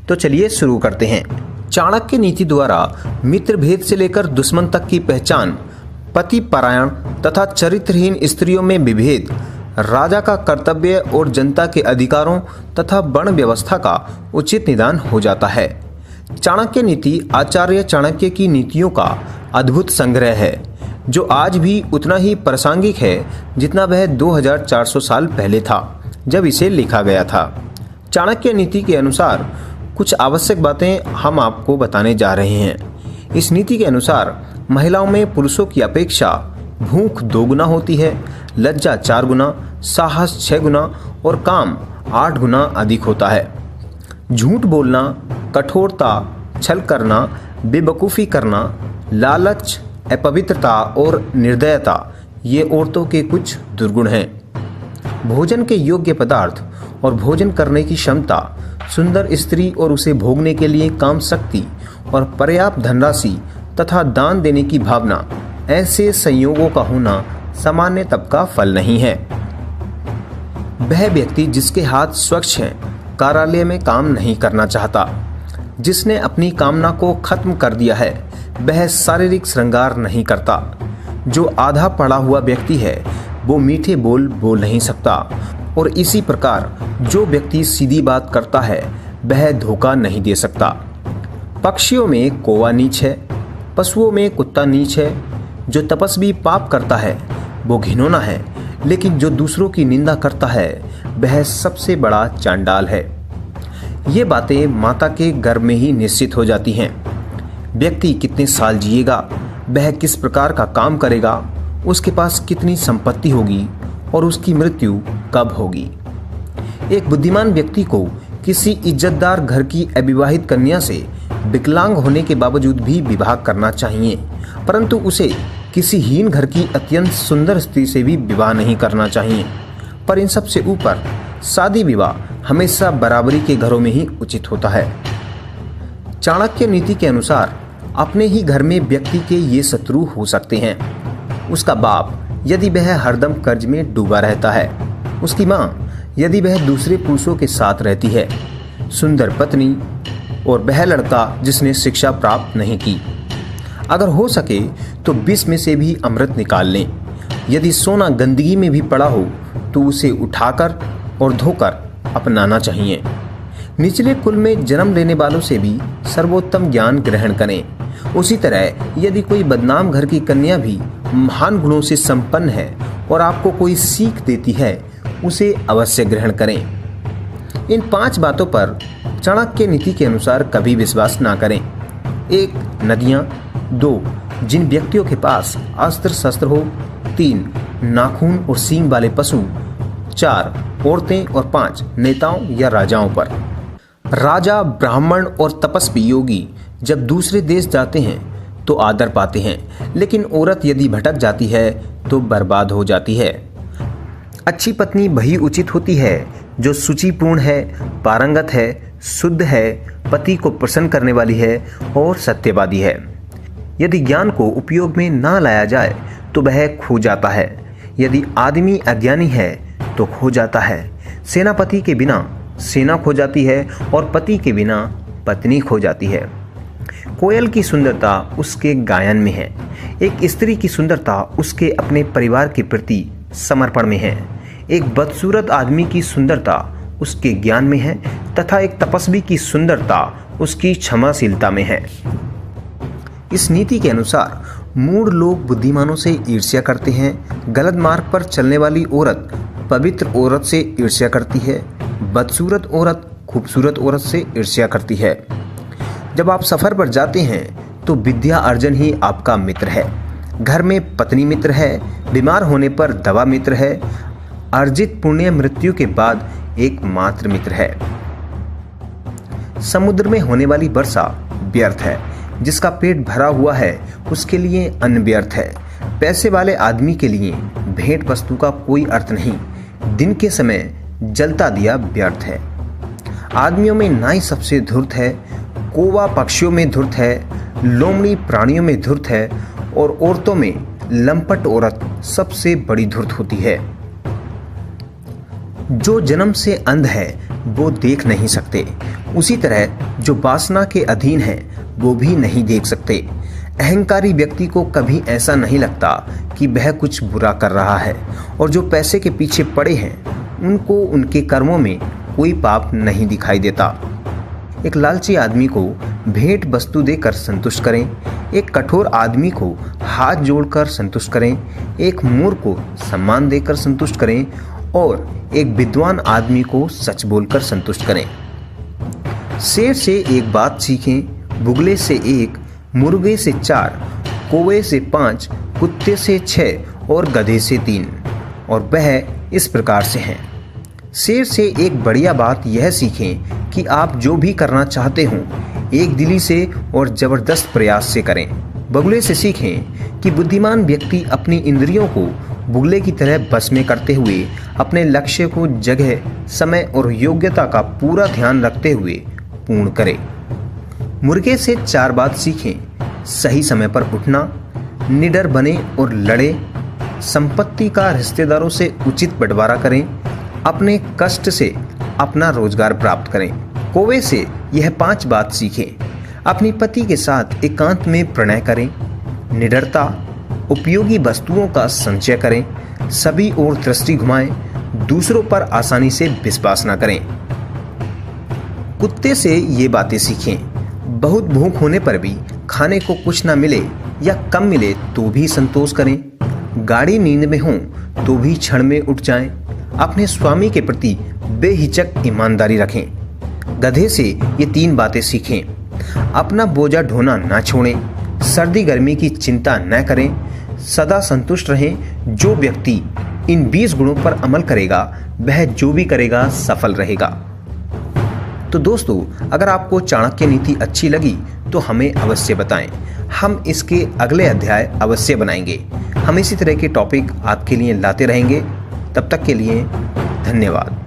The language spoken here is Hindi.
तो चलिए शुरू करते हैं। चाणक्य नीति द्वारा मित्र भेद से लेकर दुश्मन तक की पहचान, पति परायण तथा चरित्रहीन स्त्रियों में विभेद, राजा का कर्तव्य और जनता के अधिकारों तथा वर्ण व्यवस्था का उचित निदान हो जाता है। चाणक्य नीति आचार्य चाणक्य की नीतियों का अद्भुत संग्रह है, जो आज भी उतना ही प्रासंगिक है जितना वह 2400 साल पहले था जब इसे लिखा गया था। चाणक्य नीति के अनुसार कुछ आवश्यक बातें हम आपको बताने जा रहे हैं। इस नीति के अनुसार महिलाओं में पुरुषों की अपेक्षा भूख 2 गुना होती है, लज्जा 4 गुना, साहस 6 गुना और काम 8 गुना अधिक होता है। झूठ बोलना, कठोरता, छल करना, बेवकूफ़ी करना, लालच, अपवित्रता और निर्दयता ये औरतों के कुछ दुर्गुण हैं। भोजन के योग्य पदार्थ और भोजन करने की क्षमता, सुंदर स्त्री और उसे भोगने के लिए काम शक्ति और पर्याप्त धनराशि तथा दान देने की भावना, ऐसे संयोगों का होना सामान्य तब का फल नहीं है। वह व्यक्ति जिसके हाथ स्वच्छ हैं, कार्यालय में काम नहीं करना चाहता, जिसने अपनी कामना को खत्म कर दिया है, वह शारीरिक श्रृंगार नहीं करता। जो आधा पढ़ा हुआ व्यक्ति है वो मीठे बोल बोल नहीं सकता, और इसी प्रकार जो व्यक्ति सीधी बात करता है वह धोखा नहीं दे सकता। पक्षियों में कौवा नीच है, पशुओं में कुत्ता नीच है। जो तपस्वी पाप करता है वो घिनौना है, लेकिन जो दूसरों की निंदा करता है वह सबसे बड़ा चांडाल है। ये बातें माता के गर्भ में ही निश्चित हो जाती हैं। व्यक्ति कितने साल जिएगा, वह किस प्रकार का काम करेगा, उसके पास कितनी संपत्ति होगी और उसकी मृत्यु कब होगी। एक बुद्धिमान व्यक्ति को किसी इज्जतदार घर की अविवाहित कन्या से विकलांग होने के बावजूद भी विवाह करना चाहिए, परंतु उसे किसी हीन घर की अत्यंत सुंदर स्त्री से भी विवाह नहीं करना चाहिए। पर इन सब से ऊपर शादी विवाह हमेशा बराबरी के घरों में ही उचित होता है। चाणक्य नीति के अनुसार अपने ही घर में व्यक्ति के ये शत्रु हो सकते हैं। उसका बाप यदि वह हरदम कर्ज में डूबा रहता है, उसकी माँ यदि वह दूसरे पुरुषों के साथ रहती है, सुंदर पत्नी और वह लड़का जिसने शिक्षा प्राप्त नहीं की। अगर हो सके तो विष में से भी अमृत निकाल लें। यदि सोना गंदगी में भी पड़ा हो तो उसे उठाकर और धोकर अपनाना चाहिए। निचले कुल में जन्म लेने वालों से भी सर्वोत्तम ज्ञान ग्रहण करें। उसी तरह यदि कोई बदनाम घर की कन्या भी महान गुणों से संपन्न है और आपको कोई सीख देती है, उसे अवश्य ग्रहण करें। इन 5 बातों पर चाणक्य नीति के अनुसार कभी विश्वास ना करें। 1. नदियाँ। 2. जिन व्यक्तियों के पास अस्त्र शस्त्र हो। 3. नाखून और सींग वाले पशु। 4. औरतें। और 5. नेताओं या राजाओं पर। राजा, ब्राह्मण और तपस्वी योगी जब दूसरे देश जाते हैं तो आदर पाते हैं, लेकिन औरत यदि भटक जाती है तो बर्बाद हो जाती है। अच्छी पत्नी वही उचित होती है जो शुचिपूर्ण है, पारंगत है, शुद्ध है, पति को प्रसन्न करने वाली है और सत्यवादी है। यदि ज्ञान को उपयोग में ना लाया जाए तो वह खो जाता है। यदि आदमी अज्ञानी है तो खो जाता है। सेनापति के बिना सेना खो जाती है और पति के बिना पत्नी खो जाती है। कोयल की सुंदरता उसके गायन में है। एक स्त्री की सुंदरता उसके अपने परिवार के प्रति समर्पण में है। एक बदसूरत आदमी की सुंदरता उसके ज्ञान में है तथा एक तपस्वी की सुंदरता उसकी क्षमाशीलता में है। इस नीति के अनुसार मूढ़ लोग बुद्धिमानों से ईर्ष्या करते हैं। गलत मार्ग पर चलने वाली औरत पवित्र औरत से ईर्ष्या करती है। बदसूरत औरत खूबसूरत औरत से ईर्ष्या करती है। जब आप सफर पर जाते हैं तो विद्या अर्जन ही आपका मित्र है। घर में पत्नी मित्र है। बीमार होने पर दवा मित्र है। अर्जित पुण्य मृत्यु के बाद एकमात्र मित्र है। समुद्र में होने वाली वर्षा व्यर्थ है। जिसका पेट भरा हुआ है उसके लिए अन्न व्यर्थ है। पैसे वाले आदमी के लिए भेंट वस्तु का कोई अर्थ नहीं। दिन के समय जलता दिया व्यर्थ है। आदमियों में नाई सबसे धूर्त है। कौवा पक्षियों में धूर्त है। लोमड़ी प्राणियों में धूर्त है। और औरतों में लंपट औरत सबसे बड़ी धूर्त होती है। जो जन्म से अंध है वो देख नहीं सकते, उसी तरह जो वासना के अधीन है वो भी नहीं देख सकते। अहंकारी व्यक्ति को कभी ऐसा नहीं लगता कि वह कुछ बुरा कर रहा है, और जो पैसे के पीछे पड़े हैं उनको उनके कर्मों में कोई पाप नहीं दिखाई देता। एक लालची आदमी को भेंट वस्तु देकर संतुष्ट करें, एक कठोर आदमी को हाथ जोड़कर संतुष्ट करें, एक मूर्ख को सम्मान देकर संतुष्ट करें और एक विद्वान आदमी को सच बोलकर संतुष्ट करें। शेर से एक बात सीखें, बुगले से 1, मुर्गे से 4, कौवे से 5, कुत्ते से 6 और गधे से 3। और वह इस प्रकार से हैं। शेर से एक बढ़िया बात यह सीखें कि आप जो भी करना चाहते हों एक दिली से और ज़बरदस्त प्रयास से करें। बगुले से सीखें कि बुद्धिमान व्यक्ति अपनी इंद्रियों को बुगले की तरह बस में करते हुए अपने लक्ष्य को जगह, समय और योग्यता का पूरा ध्यान रखते हुए पूर्ण करे। मुर्गे से 4 बात सीखें, सही समय पर उठना, निडर बने और लड़े, संपत्ति का रिश्तेदारों से उचित बंटवारा करें, अपने कष्ट से अपना रोजगार प्राप्त करें। कौवे से यह 5 बात सीखें, अपनी पति के साथ एकांत में प्रणय करें, निडरता, उपयोगी वस्तुओं का संचय करें, सभी ओर दृष्टि घुमाएं, दूसरों पर आसानी से विश्वास न करें। कुत्ते से ये बातें सीखें, बहुत भूख होने पर भी खाने को कुछ ना मिले या कम मिले तो भी संतोष करें, गाढ़ी नींद में हो तो भी क्षण में उठ जाएं, अपने स्वामी के प्रति बेहिचक ईमानदारी रखें। गधे से ये 3 बातें सीखें, अपना बोझा ढोना ना छोड़ें, सर्दी गर्मी की चिंता न करें, सदा संतुष्ट रहें। जो व्यक्ति इन 20 गुणों पर अमल करेगा वह जो भी करेगा सफल रहेगा। तो दोस्तों, अगर आपको चाणक्य नीति अच्छी लगी तो हमें अवश्य बताएं, हम इसके अगले अध्याय अवश्य बनाएंगे। हम इसी तरह के टॉपिक आपके लिए लाते रहेंगे। तब तक के लिए धन्यवाद।